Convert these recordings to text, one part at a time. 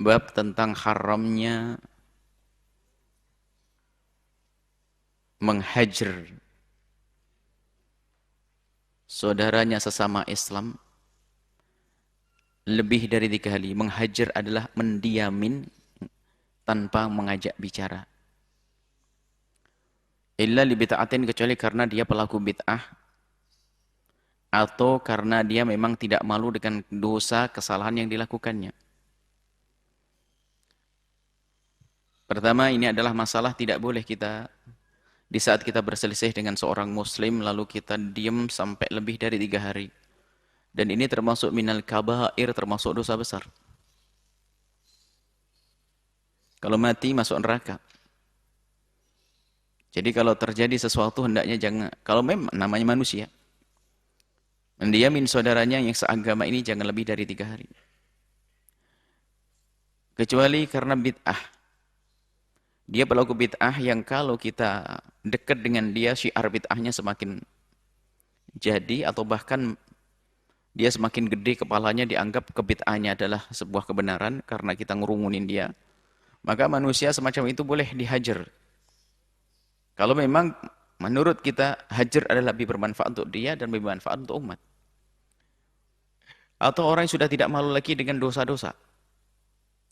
bab tentang haramnya menghajar saudaranya sesama Islam lebih dari 3 kali. Menghajar adalah mendiamin tanpa mengajak bicara. Illa li bid'atin, kecuali karena dia pelaku bid'ah atau karena dia memang tidak malu dengan dosa kesalahan yang dilakukannya. Pertama, ini adalah masalah tidak boleh kita di saat kita berselisih dengan seorang muslim lalu kita diam sampai lebih dari 3 hari. Dan ini termasuk minal kabair, termasuk dosa besar. Kalau mati masuk neraka. Jadi kalau terjadi sesuatu hendaknya jangan, kalau memang namanya manusia, mendiamin saudaranya yang seagama ini jangan lebih dari 3 hari. Kecuali karena bid'ah. Dia pelaku bid'ah yang kalau kita dekat dengan dia, syiar bid'ahnya semakin jadi, atau bahkan dia semakin gede kepalanya, dianggap kebid'ahnya adalah sebuah kebenaran karena kita ngerumunin dia. Maka manusia semacam itu boleh dihajar. Kalau memang menurut kita hajar adalah lebih bermanfaat untuk dia dan lebih bermanfaat untuk umat. Atau orang yang sudah tidak malu lagi dengan dosa-dosa.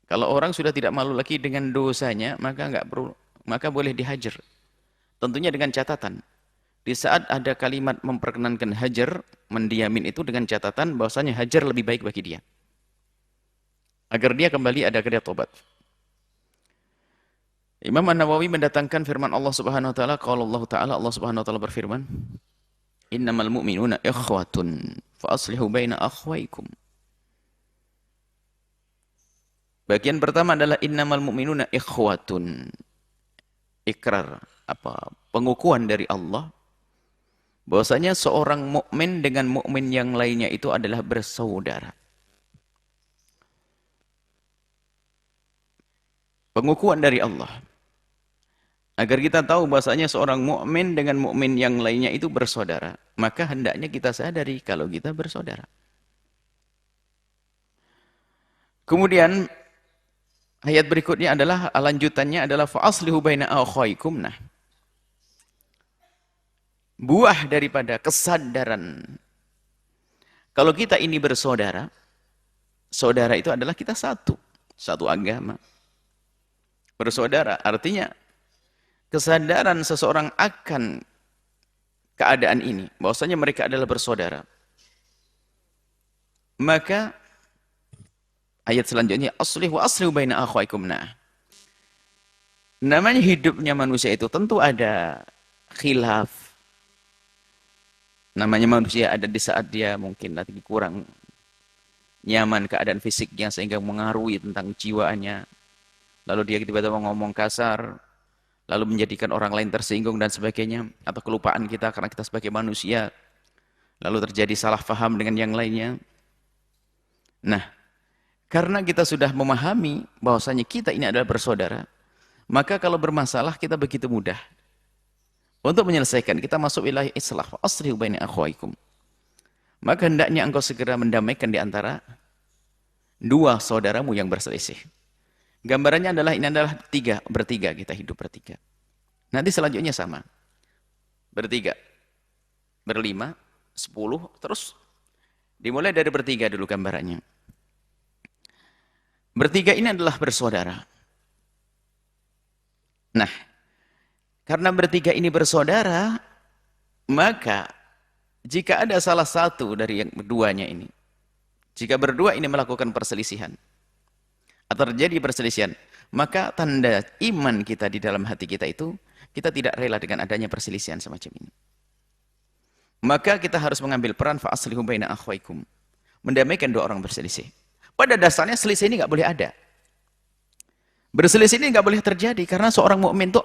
Kalau orang sudah tidak malu lagi dengan dosanya, maka enggak perlu, maka boleh dihajar. Tentunya dengan catatan. Di saat ada kalimat memperkenankan hajar, mendiamin itu dengan catatan bahwasanya hajar lebih baik bagi dia. Agar dia kembali ada kerja tobat. Imam An-Nawawi mendatangkan firman Allah Subhanahu wa taala, qala Allah taala, Allah Subhanahu wa taala berfirman, "Innamal mu'minuna ikhwatun fa aslihu baina akhwaykum." Bagian pertama adalah innamal mu'minuna ikhwatun. Ikrar, pengukuhan dari Allah bahwasanya seorang mukmin dengan mukmin yang lainnya itu adalah bersaudara. Pengukuhan dari Allah. Agar kita tahu bahasanya seorang mukmin dengan mukmin yang lainnya itu bersaudara, maka hendaknya kita sadari kalau kita bersaudara. Kemudian ayat berikutnya adalah, lanjutannya adalah fa'aslihu baina akhwaykum. Nah, buah daripada kesadaran kalau kita ini bersaudara, saudara itu adalah kita satu agama. Bersaudara artinya kesadaran seseorang akan keadaan ini, bahwasanya mereka adalah bersaudara. Maka ayat selanjutnya, aslihu baina akhwaykum. Nah, namanya hidupnya manusia itu tentu ada khilaf. Namanya manusia ada di saat dia mungkin lagi kurang nyaman keadaan fisiknya sehingga mengaruhi tentang jiwaannya. Lalu dia tiba-tiba ngomong kasar, lalu menjadikan orang lain tersinggung dan sebagainya, atau kelupaan kita karena kita sebagai manusia, lalu terjadi salah faham dengan yang lainnya. Nah, karena kita sudah memahami bahwasanya kita ini adalah bersaudara, maka kalau bermasalah kita begitu mudah untuk menyelesaikan. Kita masuk wilayah islah, aslihu baina akhwaykum. Maka hendaknya engkau segera mendamaikan di antara dua saudaramu yang berselisih. Gambarannya adalah ini adalah bertiga, kita hidup bertiga. Nanti selanjutnya sama. Bertiga, berlima, 10, terus dimulai dari bertiga dulu gambarannya. Bertiga ini adalah bersaudara. Nah, karena bertiga ini bersaudara, maka jika ada salah satu dari yang keduanya ini, jika berdua ini melakukan perselisihan, atau terjadi perselisihan, maka tanda iman kita di dalam hati kita itu, kita tidak rela dengan adanya perselisihan semacam ini. Maka kita harus mengambil peran fa'aslihu baina akhwaykum, mendamaikan dua orang berselisih. Pada dasarnya selisih ini nggak boleh ada. Berselisih ini nggak boleh terjadi karena seorang mukmin itu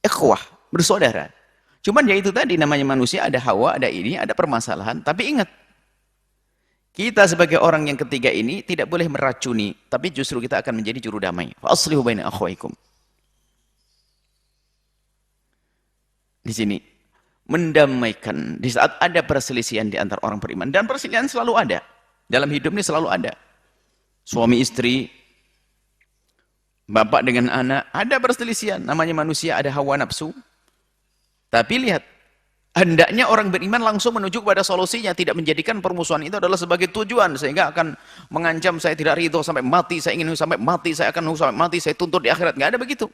ikhwah, bersaudara. Cuman ya itu tadi, namanya manusia, ada hawa, ada ini, ada permasalahan. Tapi ingat, kita sebagai orang yang ketiga ini tidak boleh meracuni, tapi justru kita akan menjadi juru damai. Fa'aslihu baina akhwaykum. Di sini mendamaikan di saat ada perselisihan di antara orang beriman, dan perselisihan selalu ada. Dalam hidup ini selalu ada. suami istri, bapak dengan anak, ada perselisihan, namanya manusia, ada hawa nafsu. Tapi lihat, hendaknya orang beriman langsung menuju kepada solusinya, tidak menjadikan permusuhan itu adalah sebagai tujuan, sehingga akan mengancam saya tidak ridho sampai mati, saya ingin sampai mati, saya akan sampai mati, saya tuntut di akhirat. Nggak ada begitu.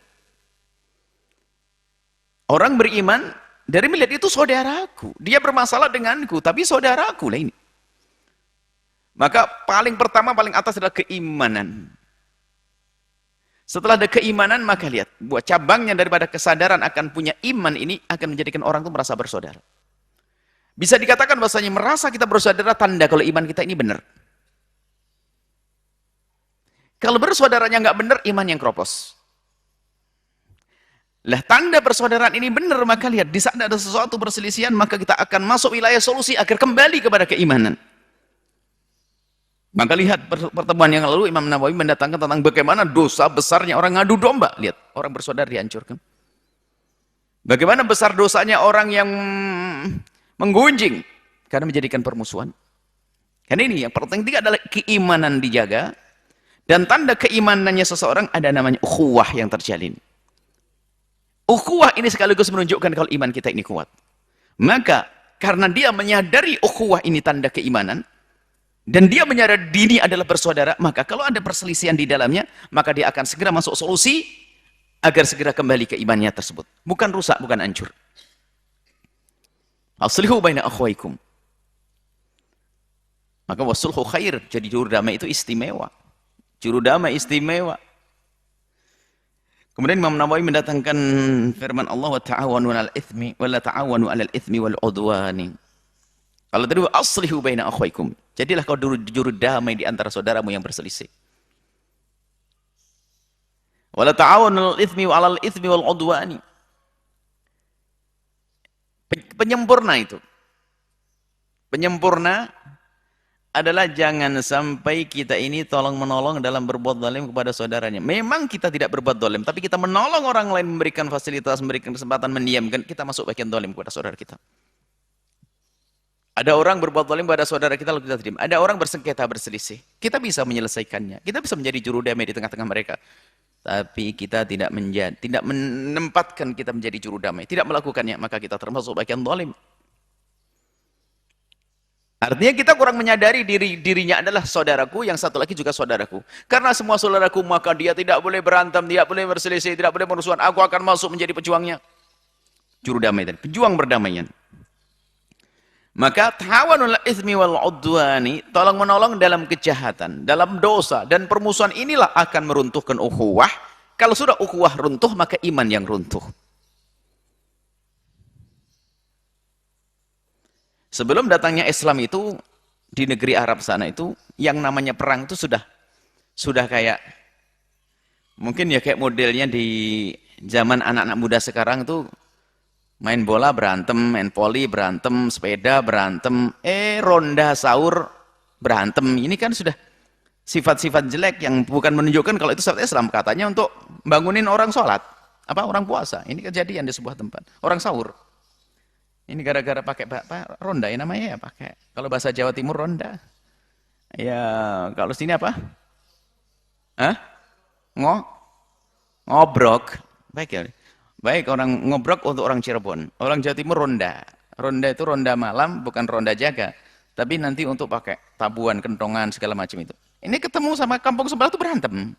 Orang beriman, dari melihat itu saudaraku, dia bermasalah denganku, tapi saudaraku lah ini. Maka paling pertama, paling atas adalah keimanan. Setelah ada keimanan, maka lihat, buat cabangnya daripada kesadaran akan punya iman ini akan menjadikan orang itu merasa bersaudara. Bisa dikatakan bahasanya merasa kita bersaudara tanda kalau iman kita ini benar. Kalau bersaudaranya nggak benar, iman yang kropos. Lah tanda persaudaraan ini benar, maka lihat, di saat ada sesuatu perselisihan, maka kita akan masuk wilayah solusi agar kembali kepada keimanan. Maka lihat pertemuan yang lalu Imam Nawawi mendatangkan tentang bagaimana dosa besarnya orang ngadu domba. Lihat, orang bersaudara dihancurkan. Bagaimana besar dosanya orang yang menggunjing karena menjadikan permusuhan. Karena ini yang penting tiga adalah keimanan dijaga, dan tanda keimanannya seseorang ada namanya ukhuwah yang terjalin. Ukhuwah ini sekaligus menunjukkan kalau iman kita ini kuat. Maka karena dia menyadari ukhuwah ini tanda keimanan, dan dia menyadari dini adalah bersaudara, maka kalau ada perselisihan di dalamnya, maka dia akan segera masuk solusi agar segera kembali ke imannya tersebut. Bukan rusak, bukan hancur. Aslihu baina akhwaikum. Maka wasulhu khair, jadi juru damai itu istimewa. Juru damai istimewa. Kemudian Imam Nawawi mendatangkan firman Allah, wa ta'awanu 'alal itsmi wa la ta'awanu 'alal itsmi wal 'udwani. Kalau tadi aslihu baina akhwaikum, jadilah kau juru damai di antara saudaramu yang berselisih. Wala ta'awanu 'alal itsmi wal 'udwani. Penyempurna itu. Penyempurna adalah jangan sampai kita ini tolong-menolong dalam berbuat zalim kepada saudaranya. Memang kita tidak berbuat zalim, tapi kita menolong orang lain, memberikan fasilitas, memberikan kesempatan, mendiamkan, kita masuk bagian zalim kepada saudara kita. Ada orang berbuat zalim pada saudara kita lalu kita diam. Ada orang bersengketa, berselisih. Kita bisa menyelesaikannya. Kita bisa menjadi juru damai di tengah-tengah mereka. Tapi kita tidak menempatkan kita menjadi juru damai. Tidak melakukannya, maka kita termasuk bagian zalim. Artinya kita kurang menyadari dirinya adalah saudaraku, yang satu lagi juga saudaraku. Karena semua saudaraku, maka dia tidak boleh berantem, tidak boleh berselisih, tidak boleh bermusuhan. Aku akan masuk menjadi pejuangnya. Juru damai tadi, pejuang perdamaian. Maka ta'awanul itsmi wal 'udwani, tolong menolong dalam kejahatan, dalam dosa dan permusuhan inilah akan meruntuhkan ukhuwah. Kalau sudah ukhuwah runtuh, maka iman yang runtuh. Sebelum datangnya Islam itu di negeri Arab sana itu, yang namanya perang itu sudah kayak mungkin ya kayak modelnya di zaman anak-anak muda sekarang itu. Main bola berantem, main voli berantem, sepeda berantem, ronda sahur berantem. Ini kan sudah sifat-sifat jelek yang bukan menunjukkan kalau itu sifat Islam. Katanya untuk bangunin orang sholat, orang puasa. Ini kejadian di sebuah tempat. Orang sahur. Ini gara-gara pakai ronda ya namanya ya, pakai. Kalau bahasa Jawa Timur ronda. Ya kalau sini apa? Hah? Ngobrok. Baik ya. Baik, orang ngobrok untuk orang Cirebon. Orang Jawa Timur ronda. Ronda itu ronda malam, bukan ronda jaga. Tapi nanti untuk pakai tabuan, kentongan, segala macam itu. Ini ketemu sama kampung sebelah itu berantem.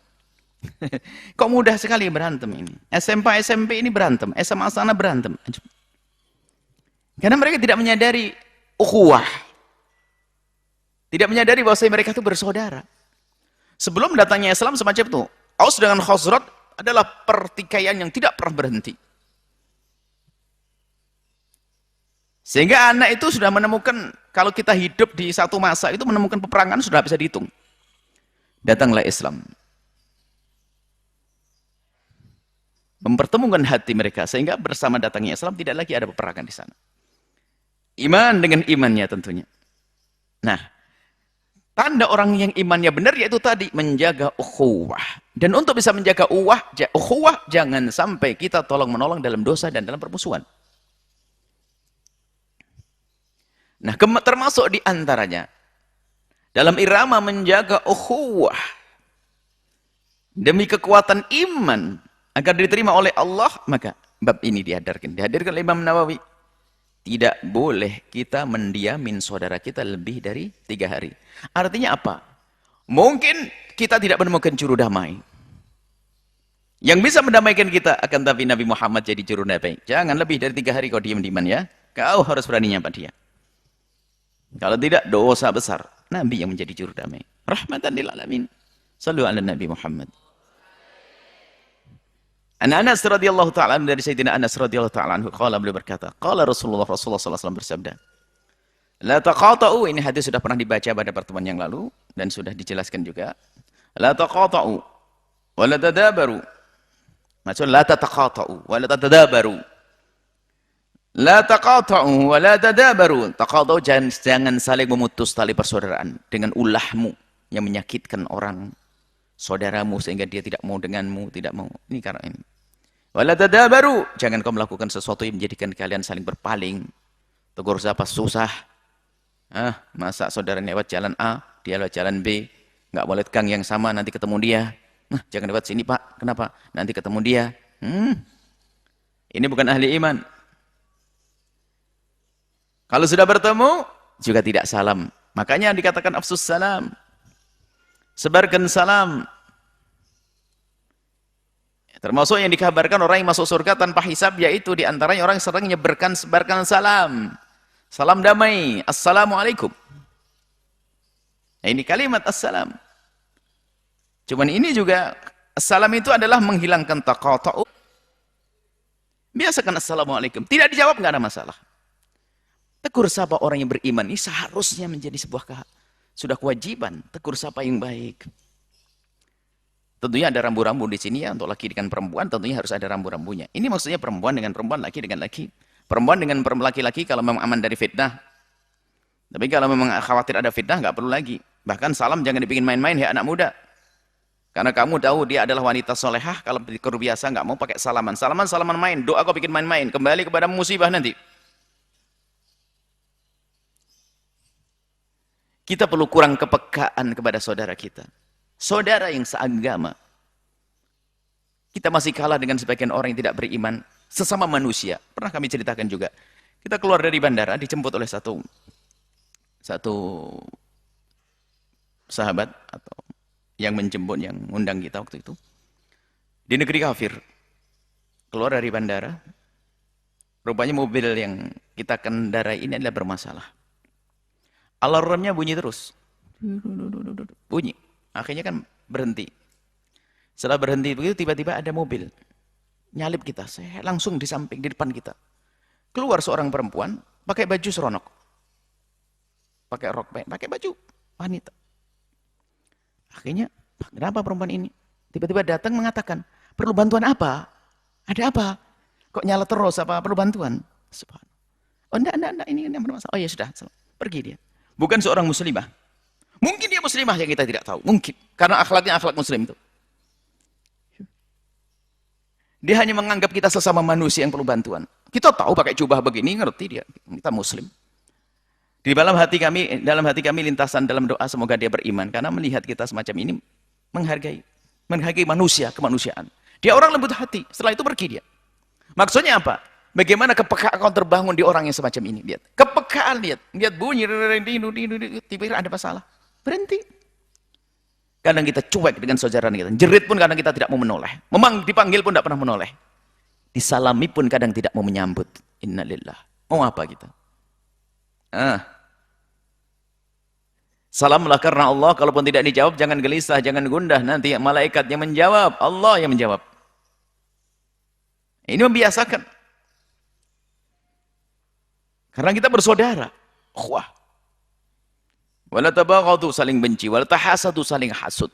Kok mudah sekali berantem ini. SMP ini berantem. SMA sana berantem. Karena mereka tidak menyadari ukhuwah. Tidak menyadari bahwa mereka itu bersaudara. Sebelum datangnya Islam semacam itu, Aus dengan Khazraj adalah pertikaian yang tidak pernah berhenti. Sehingga anak itu sudah menemukan, kalau kita hidup di satu masa itu menemukan peperangan sudah bisa dihitung. Datanglah Islam. Mempertemukan hati mereka, sehingga bersama datangnya Islam tidak lagi ada peperangan di sana. Iman dengan imannya tentunya. Nah, tanda orang yang imannya benar yaitu tadi menjaga ukhuwah. Dan untuk bisa menjaga ukhuwah, jangan sampai kita tolong-menolong dalam dosa dan dalam permusuhan. Nah, termasuk di antaranya dalam irama menjaga ukhuwah Demi kekuatan iman agar diterima oleh Allah, maka bab ini dihadirkan oleh Imam Nawawi. Tidak boleh kita mendiamin saudara kita lebih dari 3 hari. Artinya apa? Mungkin kita tidak menemukan juru damai yang bisa mendamaikan kita, akan tapi Nabi Muhammad jadi juru damai. Jangan lebih dari 3 hari kau diam-diaman ya. Kau harus berani nyapa dia. Kalau tidak, dosa besar. Nabi yang menjadi juru damai. Rahmatan lil alamin. Sallu ala Nabi Muhammad. Anas radhiyallahu ta'ala dari Sayyidina Anas radhiyallahu ta'ala anhu qala, beliau berkata, qala Rasulullah sallallahu alaihi wasallam bersabda, la taqata'u, ini hadis sudah pernah dibaca pada pertemuan yang lalu dan sudah dijelaskan juga. La taqata'u wa la tadabaru. Maksudnya la tataqata'u wa la tadabaru. La taqata'u wa la tadabaru. Taqata'u, jangan saling memutus tali persaudaraan dengan ulahmu yang menyakitkan orang saudaramu sehingga dia tidak mau denganmu, tidak mau. Ini karena ini. Wala tadabaru, jangan kau melakukan sesuatu yang menjadikan kalian saling berpaling. Tegur sapa susah. Masa saudara lewat jalan A, dia lewat jalan B, nggak boleh gang yang sama, nanti ketemu dia. Jangan lewat sini Pak, kenapa? Nanti ketemu dia. Ini bukan ahli iman. Kalau sudah bertemu, juga tidak salam. Makanya dikatakan afsus salam. Sebarkan salam. Termasuk yang dikabarkan orang yang masuk surga tanpa hisab, yaitu diantaranya orang yang sering sebarkan salam. Salam damai. Assalamualaikum. Nah, ini kalimat assalam. Cuman ini juga, assalam itu adalah menghilangkan taqata'u. Biasakan assalamualaikum. Tidak dijawab, nggak ada masalah. Tegur sapa orang yang beriman. Ini seharusnya menjadi sebuah sudah kewajiban. Tegur sapa yang baik. Tentunya ada rambu-rambu di sini ya, untuk laki dengan perempuan tentunya harus ada rambu-rambunya. Ini maksudnya perempuan dengan perempuan, laki dengan laki. Perempuan dengan laki-laki kalau memang aman dari fitnah. Tapi kalau memang khawatir ada fitnah, nggak perlu lagi. Bahkan salam jangan dibikin main-main ya anak muda. Karena kamu tahu dia adalah wanita solehah, kalau biasa nggak mau pakai salaman. Salaman main, doa kau bikin main-main, kembali kepada musibah nanti. Kita perlu kurang kepekaan kepada saudara kita. Saudara yang seagama. Kita masih kalah dengan sebagian orang yang tidak beriman. Sesama manusia. Pernah kami ceritakan juga. Kita keluar dari bandara, dijemput oleh satu sahabat atau yang menjemput, yang ngundang kita waktu itu. Di negeri kafir. Keluar dari bandara. Rupanya mobil yang kita kendarai ini adalah bermasalah. Alarmnya bunyi terus. Bunyi. Akhirnya kan berhenti. Setelah berhenti begitu tiba-tiba ada mobil nyalip kita. Saya langsung di samping, di depan kita. Keluar seorang perempuan pakai baju seronok. Pakai rok, pakai baju wanita. Akhirnya, kenapa perempuan ini? Tiba-tiba datang mengatakan, perlu bantuan apa? Ada apa? Kok nyala terus apa? Perlu bantuan? Subhanallah. Oh enggak, ini bermasalah. Oh ya sudah, pergi dia. Bukan seorang muslimah. Mungkin dia muslimah yang kita tidak tahu. Mungkin. Karena akhlaknya akhlak muslim itu. Dia hanya menganggap kita sesama manusia yang perlu bantuan. Kita tahu pakai jubah begini, ngerti dia. Kita muslim. Di dalam hati kami lintasan dalam doa semoga dia beriman. Karena melihat kita semacam ini menghargai manusia, kemanusiaan. Dia orang lembut hati. Setelah itu pergi dia. Maksudnya apa? Bagaimana kepekaan terbangun di orang yang semacam ini? Lihat. Kepekaan, lihat bunyi, tiba-tiba ada masalah. Berhenti. Kadang kita cuek dengan saudara kita. Jerit pun kadang kita tidak mau menoleh. Memang dipanggil pun tidak pernah menoleh. Disalami pun kadang tidak mau menyambut. Innalillah. Mau apa kita? Salamlah karena Allah. Kalaupun tidak dijawab, jangan gelisah, jangan gundah. Nanti malaikat yang menjawab. Allah yang menjawab. Ini membiasakan. Karena kita bersaudara. Wah. Wala tabaghadu, saling benci, wala tahasadu, saling hasud.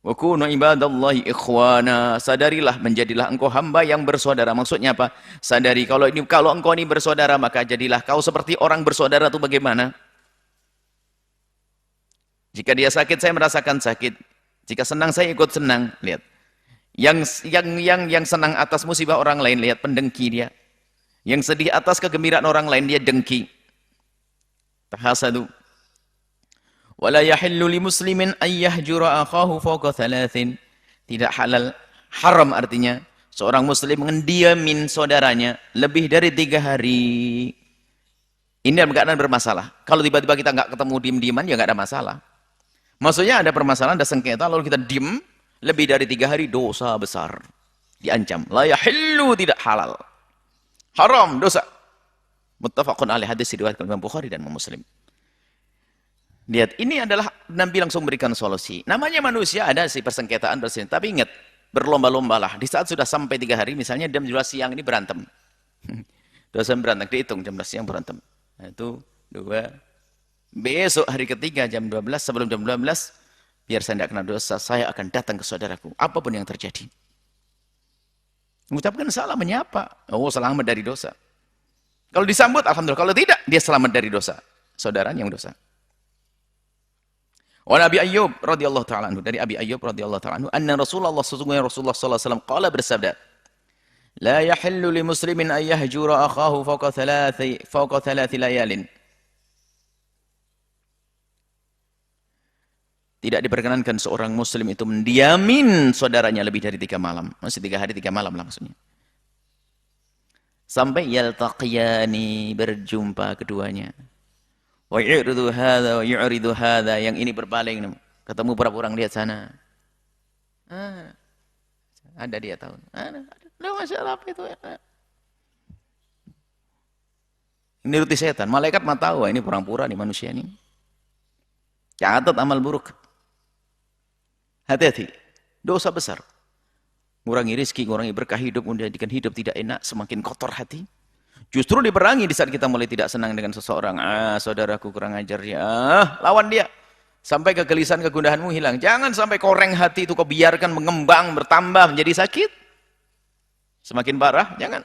Wa kunu ibadallahi ikhwana, sadarilah, menjadilah engkau hamba yang bersaudara. Maksudnya apa? Sadari kalau engkau ini bersaudara, maka jadilah kau seperti orang bersaudara itu bagaimana? Jika dia sakit, saya merasakan sakit. Jika senang, saya ikut senang. Lihat. Yang senang atas musibah orang lain, lihat pendengki dia. Yang sedih atas kegembiraan orang lain, dia dengki. Tahasadu. Wala yahillu li muslimin ay yahjura akhahu fawqa thalathin. Tidak halal, haram artinya seorang muslim mendiamin saudaranya lebih dari 3 hari. Ini dalam keadaan bermasalah. Kalau tiba-tiba kita nggak ketemu diem-dieman, ya nggak ada masalah. Maksudnya ada permasalahan, ada sengketa, lalu kita diem lebih dari 3 hari, dosa besar. Diancam. La yahillu, tidak halal. Haram, dosa. Muttafaqun alaih, hadis riwayat Imam Bukhari dan Muslim. Lihat, ini adalah Nabi langsung memberikan solusi. Namanya manusia ada sih persengketaan, tapi ingat, berlomba-lombalah. Di saat sudah sampai 3 hari, misalnya jam 12 siang ini berantem. Dosa berantem, dihitung jam 12 siang berantem. 1, 2, besok hari ketiga jam 12, sebelum jam 12, biar saya tidak kena dosa, saya akan datang ke saudaraku, apapun yang terjadi. Mengucapkan salam, menyapa. Oh, selamat dari dosa. Kalau disambut, alhamdulillah. Kalau tidak, dia selamat dari dosa. Saudaranya yang dosa. Wa Nabi Ayyub radhiyallahu ta'ala anhu, dari Abi Ayyub radhiyallahu ta'ala anhu, anna Rasulullah, sesungguhnya Rasulullah sallallahu alaihi wasallam qala, bersabda, la yahillu li muslimin ay yahjura akhahu fawqa thalathi layalin. Tidak diperkenankan seorang muslim itu mendiamin saudaranya lebih dari 3 malam. Masih 3 hari 3 malam lah maksudnya. Sampai yaltaqiyani, berjumpa keduanya. Wa yu'ridu hadha wa yu'ridu hadha, yang ini berpaling, ketemu berapa orang lihat sana. Ada dia tahu. Ada masalah apa itu? Ini ruti setan. Malaikat mah tahu, ini pura-pura nih manusia ini. Catat amal buruk. Hati-hati. Dosa besar. Ngurangi rezeki, ngurangi berkah hidup, menjadikan hidup tidak enak, semakin kotor hati. Justru diperangi di saat kita mulai tidak senang dengan seseorang. Saudaraku kurang ajar ya. Lawan dia. Sampai kegelisahan, kegundahanmu hilang. Jangan sampai koreng hati itu kau biarkan mengembang, bertambah, menjadi sakit. Semakin parah, jangan.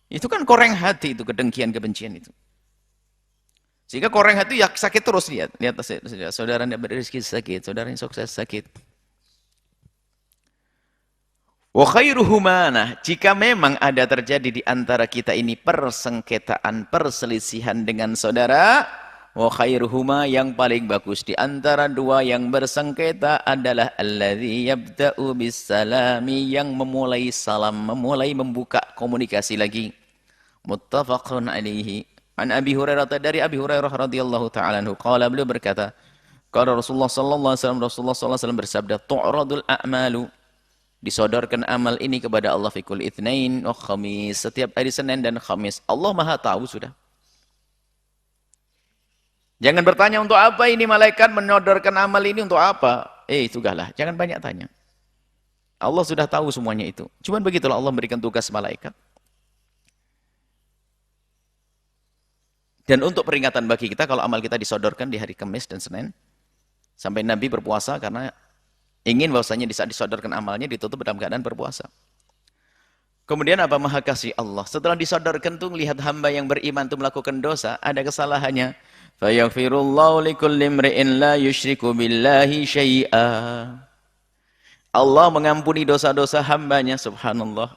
Itu kan koreng hati itu, kedengkian, kebencian itu. Sehingga koreng hati ya sakit terus, lihat. Lihat saudara tidak berrezeki sakit, saudara yang sukses sakit. Wa khairuhuma, nah, jika memang ada terjadi di antara kita ini persengketaan, perselisihan dengan saudara, wa khairuhuma, yang paling bagus di antara dua yang bersengketa adalah alladzi yabda'u bisalami, yang memulai salam, memulai membuka komunikasi lagi. Muttafaqun alaihi. An Abi Hurairah, dari Abi Hurairah radhiyallahu ta'ala anhu, qala, beliau berkata, qala Rasulullah sallallahu alaihi wasallam bersabda, tu'radul a'malu, disodorkan amal ini kepada Allah fi kulli itsnain wa khamis, setiap hari Senin dan Khamis. Allah Maha tahu sudah. Jangan bertanya untuk apa ini malaikat menyodorkan amal ini, untuk apa? Sudahlah, jangan banyak tanya. Allah sudah tahu semuanya itu. Cuman begitulah Allah memberikan tugas malaikat. Dan untuk peringatan bagi kita kalau amal kita disodorkan di hari Kamis dan Senin, sampai Nabi berpuasa karena ingin bahwasanya di saat disodorkan amalnya ditutup dalam keadaan berpuasa. Kemudian apa? Maha kasih Allah. Setelah disodorkan tuh lihat hamba yang beriman tuh melakukan dosa, ada kesalahannya. Fayaghfirullahu likulli imri'in la yusyriku billahi syai'a. Allah mengampuni dosa-dosa hambanya, subhanallah.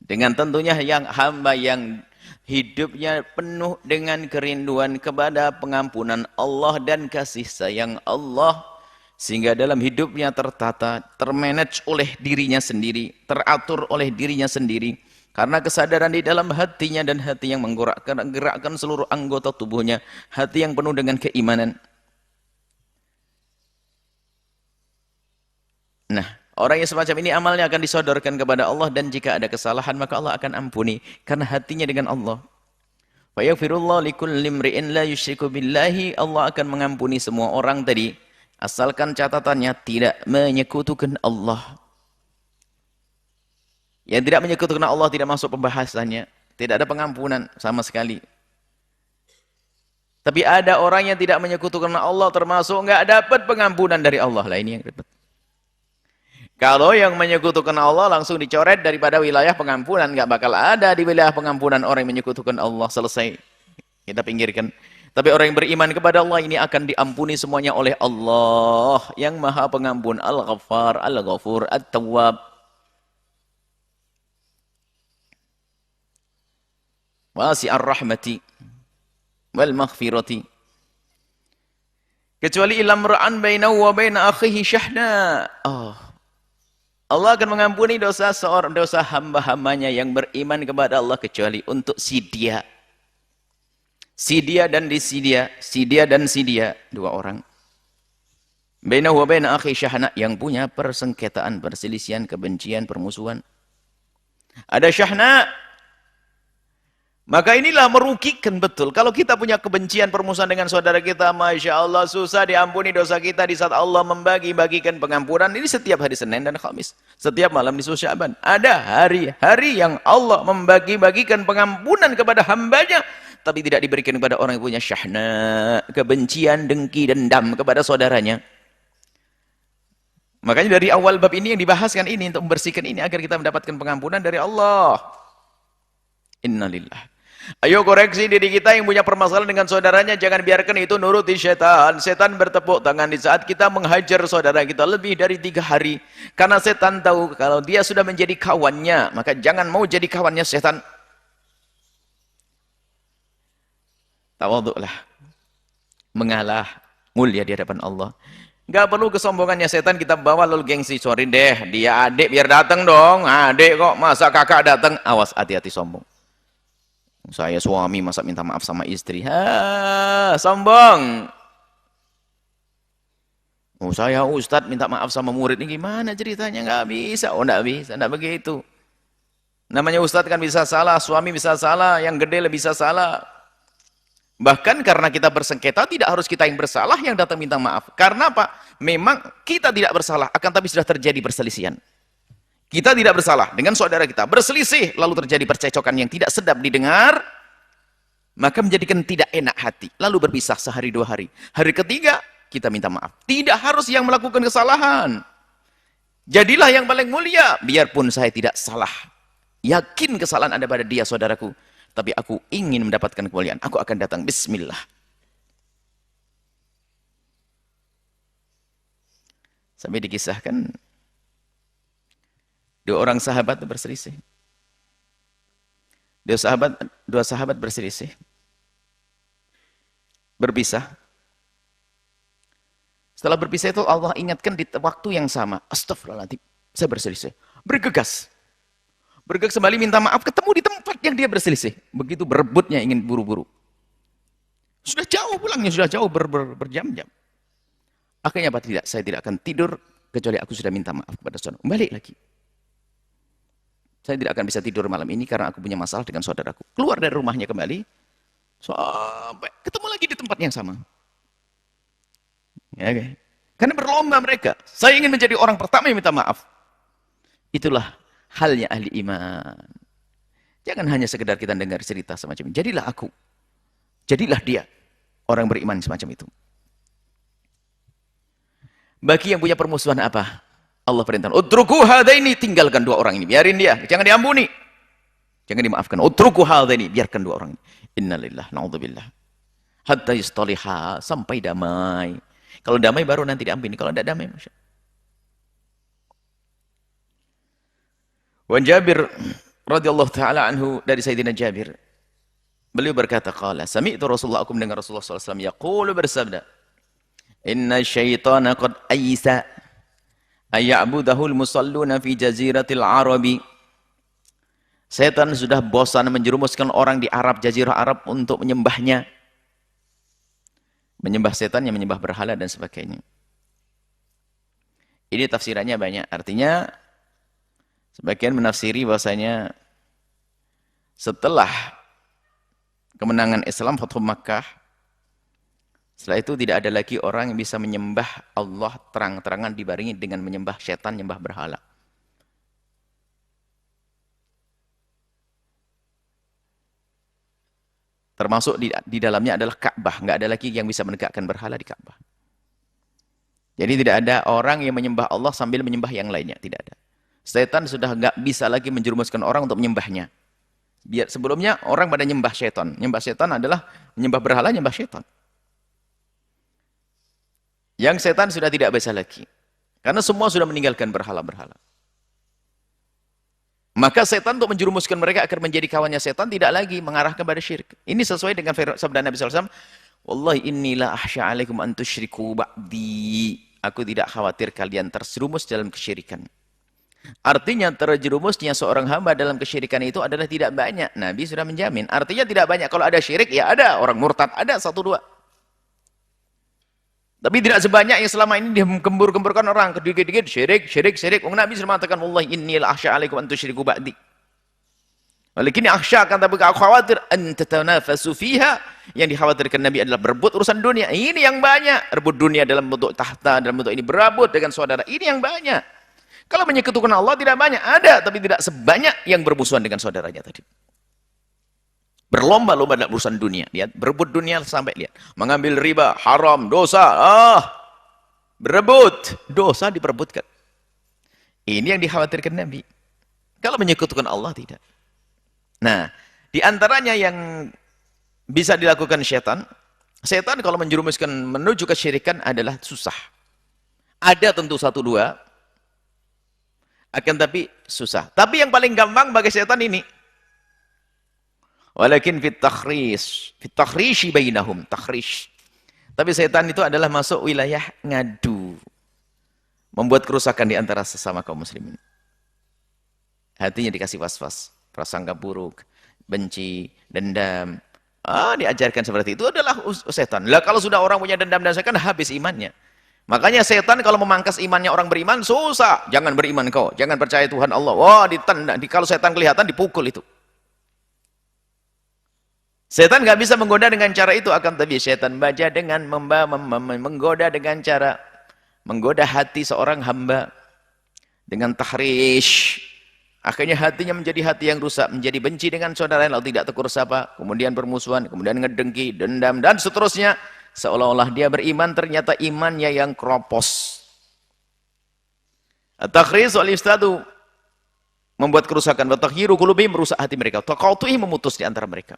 Dengan tentunya yang hamba yang hidupnya penuh dengan kerinduan kepada pengampunan Allah dan kasih sayang Allah, sehingga dalam hidupnya tertata, termanage oleh dirinya sendiri, teratur oleh dirinya sendiri, karena kesadaran di dalam hatinya, dan hati yang menggerakkan seluruh anggota tubuhnya, hati yang penuh dengan keimanan. Nah, orang yang semacam ini amalnya akan disodorkan kepada Allah, dan jika ada kesalahan maka Allah akan ampuni karena hatinya dengan Allah. Wa yaghfirullahu likulli imri'in la yusyriku billahi, Allah akan mengampuni semua orang tadi, asalkan catatannya tidak menyekutukan Allah. Yang tidak menyekutukan Allah tidak masuk pembahasannya, tidak ada pengampunan sama sekali. Tapi ada orang yang tidak menyekutukan Allah, termasuk enggak dapat pengampunan dari Allah. Lah ini yang ribet. Kalau yang menyekutukan Allah langsung dicoret daripada wilayah pengampunan, nggak bakal ada di wilayah pengampunan orang yang menyekutukan Allah, selesai, kita pinggirkan. Tapi orang yang beriman kepada Allah ini akan diampuni semuanya oleh Allah yang Maha Pengampun, Al-Ghaffar, Al-Ghafur, At-Tawwab. Wasi'ar rahmati wal maghfirati. Kecuali ilam ra'an bainahu wa baina akhihi syahna. Oh. Allah akan mengampuni dosa dosa hamba-hambanya yang beriman kepada Allah kecuali untuk si dia. Si dia dan si dia, dua orang. Bainahu wa baina akhihi syahna, yang punya persengketaan, perselisihan, kebencian, permusuhan. Ada syahna. Maka inilah merugikan betul. Kalau kita punya kebencian, permusuhan dengan saudara kita, Masya Allah, susah diampuni dosa kita di saat Allah membagi-bagikan pengampunan. Ini setiap hari Senin dan Khamis. Setiap malam di Syaban. Ada hari-hari yang Allah membagi-bagikan pengampunan kepada hambanya, tapi tidak diberikan kepada orang yang punya syahna, kebencian, dengki, dendam kepada saudaranya. Makanya dari awal bab ini yang dibahaskan ini, untuk membersihkan ini, agar kita mendapatkan pengampunan dari Allah. Innalillah. Ayo koreksi diri kita yang punya permasalahan dengan saudaranya, jangan biarkan itu nuruti setan. Setan bertepuk tangan di saat kita menghajar saudara kita lebih dari 3 hari. Karena setan tahu kalau dia sudah menjadi kawannya, maka jangan mau jadi kawannya setan. Tawaduklah, mengalah, mulia di hadapan Allah. Gak perlu kesombongannya setan kita bawa lalu gengsi. Sorry deh, dia adik biar datang dong. Adik kok, masa kakak datang? Awas, hati-hati sombong. Saya suami masa minta maaf sama istri. Sombong. Oh, saya ustadz minta maaf sama murid. Ini gimana ceritanya? Nggak bisa. Oh, nggak bisa. Nggak begitu. Namanya ustadz kan bisa salah. Suami bisa salah. Yang gede lebih bisa salah. Bahkan karena kita bersengketa, tidak harus kita yang bersalah yang datang minta maaf. Karena apa? Memang kita tidak bersalah. Akan tapi sudah terjadi perselisihan. Kita tidak bersalah dengan saudara kita, berselisih, lalu terjadi percecokan yang tidak sedap didengar, maka menjadikan tidak enak hati, lalu berpisah sehari 2 hari. Hari ketiga, kita minta maaf. Tidak harus yang melakukan kesalahan. Jadilah yang paling mulia, biarpun saya tidak salah. Yakin kesalahan ada pada dia, saudaraku. Tapi aku ingin mendapatkan kemuliaan, aku akan datang, bismillah. Sampai dikisahkan, 2 orang sahabat berselisih. 2 sahabat berselisih. Berpisah. Setelah berpisah itu Allah ingatkan di waktu yang sama. Astagfirullahaladzim, saya berselisih. Bergegas. Bergegas kembali minta maaf, ketemu di tempat yang dia berselisih. Begitu berebutnya ingin buru-buru. Sudah jauh pulangnya, sudah jauh berjam-jam. Akhirnya apa? Tidak, saya tidak akan tidur kecuali aku sudah minta maaf kepada saudara. Balik lagi. Saya tidak akan bisa tidur malam ini karena aku punya masalah dengan saudaraku. Keluar dari rumahnya kembali, sampai ketemu lagi di tempat yang sama. Ya, okay. Karena berlomba mereka. Saya ingin menjadi orang pertama yang minta maaf. Itulah halnya ahli iman. Jangan hanya sekedar kita dengar cerita semacam ini. Jadilah aku. Jadilah dia. Orang beriman semacam itu. Bagi yang punya permusuhan apa? Allah perintahkan, utruku hadaini, tinggalkan 2 orang ini, biarin dia, jangan diampuni, jangan dimaafkan. Utruku hadaini, biarkan 2 orang ini. Innalillah, na'udzubillah. Hatta yustaliha, sampai damai. Kalau damai baru nanti diampuni, kalau tidak damai, masya Allah. Wan Jabir radhiyallahu taala anhu, dari Sayyidina Jabir, beliau berkata, qala sami'tu Rasulullah, aku mendengar Rasulullah sallallahu alaihi wasallam yaqulu, bersabda, inna syaitana qad aisa ayya'budahul musalluna fi jaziratil arabi. Setan sudah bosan menjerumuskan orang di Arab, jazirah Arab, untuk menyembahnya. Menyembah setan yang menyembah berhala dan sebagainya. Ini tafsirannya banyak. Artinya, sebagian menafsiri bahwasanya setelah kemenangan Islam, Fathu Makkah, setelah itu tidak ada lagi orang yang bisa menyembah Allah terang-terangan dibarengi dengan menyembah setan, menyembah berhala. Termasuk di dalamnya adalah Ka'bah. Nggak ada lagi yang bisa menegakkan berhala di Ka'bah. Jadi tidak ada orang yang menyembah Allah sambil menyembah yang lainnya. Tidak ada. Setan sudah nggak bisa lagi menjerumuskan orang untuk menyembahnya. Biar sebelumnya orang pada nyembah setan. Nyembah setan adalah menyembah berhala, nyembah setan. Yang setan sudah tidak bisa lagi. Karena semua sudah meninggalkan berhala-berhala. Maka setan untuk menjerumuskan mereka agar menjadi kawannya setan tidak lagi mengarah kepada syirik. Ini sesuai dengan sabda Nabi SAW. Wallahi inni la ahsya alaikum an tusyriku ba'di. Aku tidak khawatir kalian terjerumus dalam kesyirikan. Artinya terjerumusnya seorang hamba dalam kesyirikan itu adalah tidak banyak. Nabi sudah menjamin. Artinya tidak banyak. Kalau ada syirik, ya ada. Orang murtad ada, satu dua. Tapi tidak sebanyak yang selama ini dikembur-kemburkan orang. Dikit-dikit syirik, syirik, syirik. Nabi sudah mengatakan, Wallahi inni la ahsya alaikum an tusyriku ba'di. Walakin akhsha, akan tapi aku khawatir an tatanafasu fiha. Yang dikhawatirkan Nabi adalah berebut urusan dunia. Ini yang banyak. Rebut dunia dalam bentuk tahta, dalam bentuk ini berebut dengan saudara. Ini yang banyak. Kalau menyekutukan Allah tidak banyak. Ada, tapi tidak sebanyak yang bermusuhan dengan saudaranya tadi. Berlomba-lomba dalam urusan dunia. Lihat, berebut dunia sampai lihat. Mengambil riba, haram, dosa. Berebut. Dosa diperebutkan. Ini yang dikhawatirkan Nabi. Kalau menyekutukan Allah tidak. Nah, di antaranya yang bisa dilakukan syaitan. Syaitan kalau menjerumuskan menuju kesyirikan adalah susah. Ada tentu satu dua. Akan tapi susah. Tapi yang paling gampang bagi syaitan ini. Walakin fit takhrishi bainahum. Takhrish. Tapi syaitan itu adalah masuk wilayah ngadu. Membuat kerusakan di antara sesama kaum muslimin. Hatinya dikasih was-was. Prasangka buruk, benci, dendam. Diajarkan seperti itu adalah setan. Lah kalau sudah orang punya dendam dan setan, habis imannya. Makanya setan kalau memangkas imannya orang beriman, susah. Jangan beriman kau, jangan percaya Tuhan Allah. Wah, ditendang. Kalau setan kelihatan, dipukul itu. Setan nggak bisa menggoda dengan cara itu, akan tapi setan baca dengan menggoda dengan cara menggoda hati seorang hamba dengan tahrish. Akhirnya hatinya menjadi hati yang rusak, menjadi benci dengan saudara lalu tidak tegur sapa, kemudian bermusuhan, kemudian ngedengki, dendam, dan seterusnya. Seolah-olah dia beriman, ternyata imannya yang kropos. At-takhris wal-ifsadu membuat kerusakan. Wa-takhyiru qulubihim merusak hati mereka. Taqatuhi memutus di antara mereka.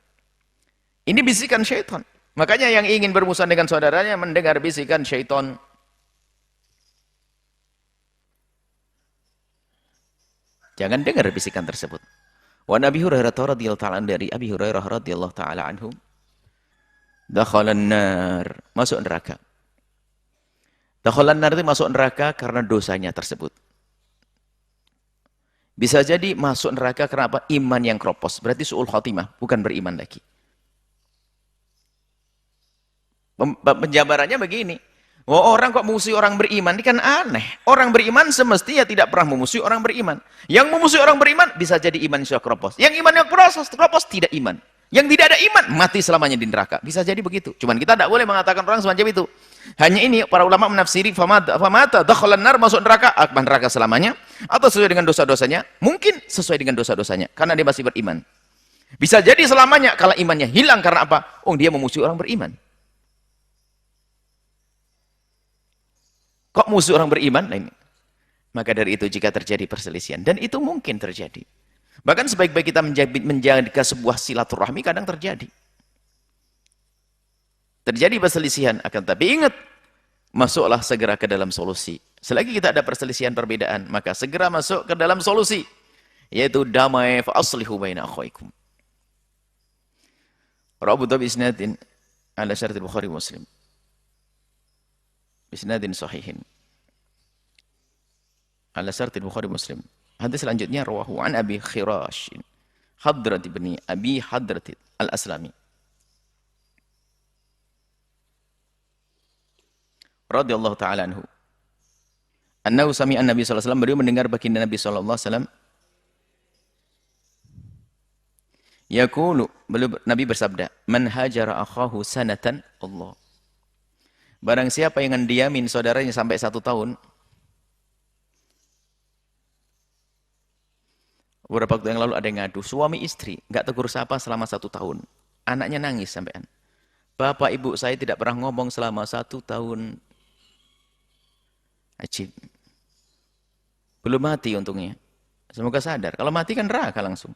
Ini bisikan syaitan. Makanya yang ingin bermusuhan dengan saudaranya mendengar bisikan syaitan. Jangan dengar bisikan tersebut. Wa Nabi Hurairah radhiyallahu ta'ala dari Abi Hurairah radhiyallahu ta'ala anhu. Dakhalan nar, masuk neraka. Dakhalan nar itu masuk neraka karena dosanya tersebut. Bisa jadi masuk neraka karena apa? Iman yang kropos. Berarti su'ul khatimah, bukan beriman lagi. Penjabarannya begini. Oh, orang kok memusuhi orang beriman? Ini kan aneh. Orang beriman semestinya tidak pernah memusuhi orang beriman. Yang memusuhi orang beriman bisa jadi iman yang kropos. Yang iman yang kropos tidak iman. Yang tidak ada iman mati selamanya di neraka. Bisa jadi begitu. Cuman kita tidak boleh mengatakan orang semacam itu. Hanya ini para ulama menafsiri famata dakhalan nar, masuk neraka, akban neraka selamanya, atau sesuai dengan dosa-dosanya. Mungkin sesuai dengan dosa-dosanya karena dia masih beriman. Bisa jadi selamanya kalau imannya hilang karena apa? Oh, dia memusuhi orang beriman. Kok musuh orang beriman? Nah ini. Maka dari itu jika terjadi perselisihan, dan itu mungkin terjadi. Bahkan sebaik-baik kita menjaga sebuah silaturahmi kadang terjadi. Terjadi perselisihan, akan tapi ingat, masuklah segera ke dalam solusi. Selagi kita ada perselisihan perbedaan, maka segera masuk ke dalam solusi, yaitu damai fa aslihu baina akhwaikum. Rabu Dhabi isnadin ala syartil Bukhari Muslim. Bisnadin sahihin ala syartil Bukhari Muslim. Hadis selanjutnya rawahu an Abi Khirash Hadrat ibni Abi Hadrat al-Aslami radhiyallahu taala anhu annahu sami'a Nabi sallallahu alaihi wasallam, beliau mendengar baginda Nabi sallallahu alaihi wasallam yaqulu, Nabi bersabda, man hajara akhahu sanatan Allah. Barang siapa yang mendiamin saudaranya sampai 1 tahun. Beberapa waktu yang lalu ada yang ngadu, suami istri nggak tegur sapa selama 1 tahun. Anaknya nangis sampean. Bapak ibu saya tidak pernah ngomong selama 1 tahun. Ajib. Belum mati untungnya. Semoga sadar. Kalau mati kan neraka langsung.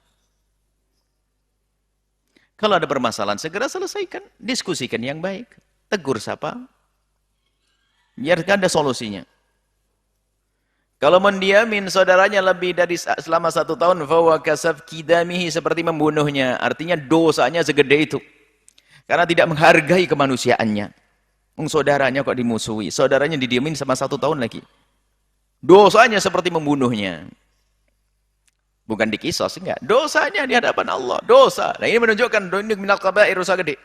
Kalau ada permasalahan segera selesaikan, diskusikan yang baik, tegur sapa. Biar ada solusinya. Kalau mendiamin saudaranya lebih dari selama 1 tahun, fawa kasaf kidamihi, seperti membunuhnya. Artinya dosanya segede itu. Karena tidak menghargai kemanusiaannya. Saudaranya kok dimusuhi, saudaranya didiemin sama 1 tahun lagi. Dosanya seperti membunuhnya. Bukan dikisos, enggak. Dosanya di hadapan Allah, dosa. Nah ini menunjukkan ini minal kabair, dosa gede.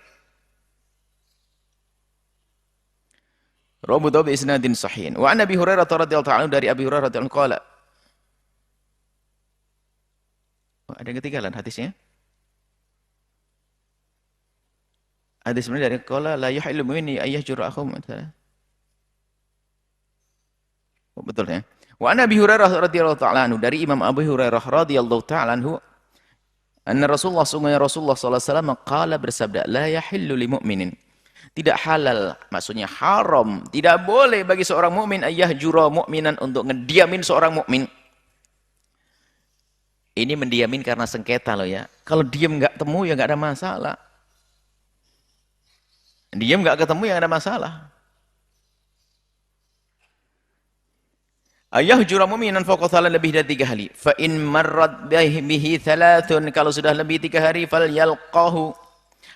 Rabu Dhabi isnadin sahihin. Wa an Abi Hurairah radhiyallahu ta'ala dari Abi Hurairah radhiyallahu qala. Ada yang ketinggalan hadisnya? Hadis sebenarnya dari qala la yuhillu minni ayyahjuru akhum. Oh, betul ya. Wa an Abi Hurairah radhiyallahu ta'ala anhu dari Imam Abu Hurairah radhiyallahu ta'ala anhu anna Rasulullah sallallahu alaihi wasallam qala bersabda la yahillu lil mu'minin. Tidak halal, maksudnya haram, tidak boleh bagi seorang mukmin ayyahjura mu'minan untuk ngediamin seorang mukmin. Ini mendiamin karena sengketa loh ya. Kalau diam nggak temu ya nggak ada masalah. Diam nggak ketemu ya nggak ada masalah. Ayyahjura mu'minan faqad lebih dari 3 hari. Fa in marrat bihi thalathun, kalau sudah lebih 3 hari falyalqahu.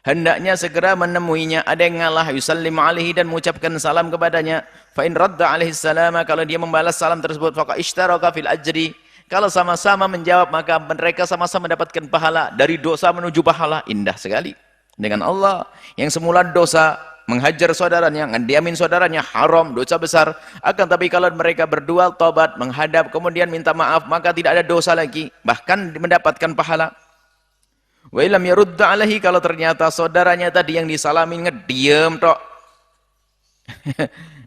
Hendaknya segera menemuinya. Ada yang ngalah, yusallim alaihi, dan mengucapkan salam kepadanya. Fa in radda alaihi salama, kalau dia membalas salam tersebut, faqad ishtaraka fil ajri. Kalau sama-sama menjawab, maka mereka sama-sama mendapatkan pahala. Dari dosa menuju pahala, indah sekali. Dengan Allah, yang semula dosa, menghajar saudaranya, ngediamin saudaranya, haram, dosa besar. Akan tapi kalau mereka berdua tobat, menghadap, kemudian minta maaf, maka tidak ada dosa lagi. Bahkan mendapatkan pahala. Wa illam yarudda alaihi, kalau ternyata saudaranya tadi yang disalamin ngediam tok.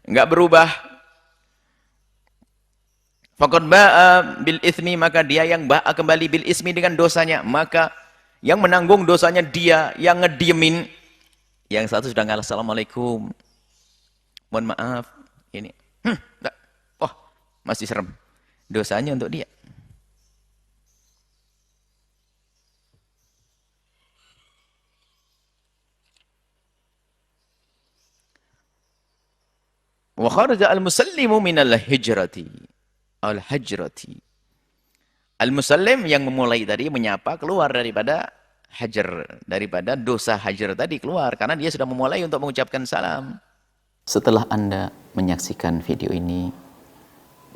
Enggak berubah. Faqad ba'a bil itsmi, maka dia yang ba'a kembali bil ismi dengan dosanya, maka yang menanggung dosanya dia yang ngediemin. Yang satu sudah ngalah assalamualaikum. Mohon maaf. Ini. Oh, masih serem. Dosanya untuk dia. Wa kharaja al-musallimu minal hijrati. Al-hajrati. Al-musallim yang memulai tadi menyapa keluar daripada hajar, daripada dosa hajar tadi keluar karena dia sudah memulai untuk mengucapkan salam. Setelah Anda menyaksikan video ini,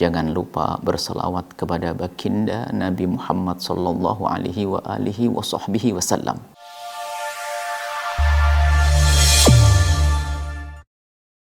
jangan lupa berselawat kepada baginda Nabi Muhammad sallallahu alaihi wa alihi wa sahbihi wasallam.